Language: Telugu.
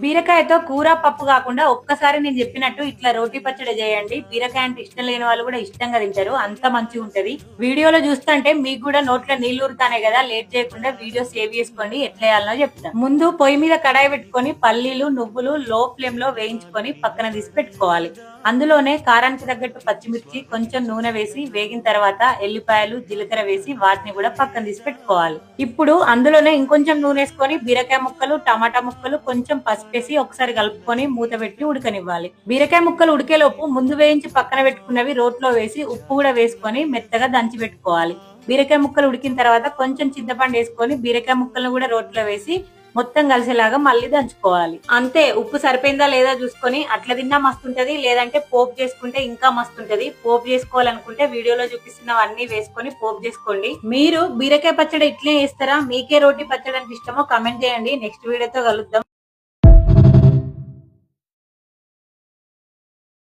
బీరకాయతో కూర పప్పు కాకుండా ఒక్కసారి నేను చెప్పినట్టు ఇట్లా రోటి పచ్చడి చేయండి. బీరకాయ అంటే ఇష్టం లేని వాళ్ళు కూడా ఇష్టంగా తింటారు. అంత మంచిగా ఉంటది. వీడియోలో చూస్తుంటే మీకు కూడా నోట్లో నీళ్లు ఊరుతానే కదా. లేట్ చేయకుండా వీడియో సేవ్ చేసుకోండి. ఎట్లా చేయాలనో చెప్తాను. ముందు పొయ్యి మీద కడాయి పెట్టుకొని పల్లీలు నువ్వులు లో ఫ్లేమ్ లో వేయించుకొని పక్కన తీసి పెట్టుకోవాలి. అందులోనే కారానికి తగ్గట్టు పచ్చిమిర్చి కొంచెం నూనె వేసి వేగిన తర్వాత ఎల్లిపాయలు జీలకర్ర వేసి వాటిని కూడా పక్కన తీసి పెట్టుకోవాలి. ఇప్పుడు అందులోనే ఇంకొంచెం నూనె వేసుకొని బీరకాయ ముక్కలు టమాటా ముక్కలు కొంచెం పసుపేసి ఒకసారి కలుపుకొని మూత పెట్టి ఉడకనివ్వాలి. బీరకాయ ముక్కలు ఉడికేలోపు ముందు వేయించి పక్కన పెట్టుకున్నవి రోట్లో వేసి ఉప్పు కూడా వేసుకొని మెత్తగా దంచి పెట్టుకోవాలి. బీరకాయ ముక్కలు ఉడికిన తర్వాత కొంచెం చింతపండు వేసుకొని బీరకాయ ముక్కలను కూడా రోట్లో వేసి మొత్తం కలిసేలాగా మళ్ళీ దంచుకోవాలి. అంతే, ఉప్పు సరిపోయిందా లేదా చూసుకొని అట్లా తిన్నా మస్తుంటది. లేదంటే పోపు చేసుకుంటే ఇంకా మస్తుంటది. పోపు చేసుకోవాలనుకుంటే వీడియోలో చూపిస్తున్నవన్నీ వేసుకొని పోపు చేసుకోండి. మీరు బీరకాయ పచ్చడి ఇట్లే చేస్తారా? మీకే రోటి పచ్చడి అంటే ఇష్టమో కమెంట్ చేయండి. నెక్స్ట్ వీడియోతో కలుద్దాం.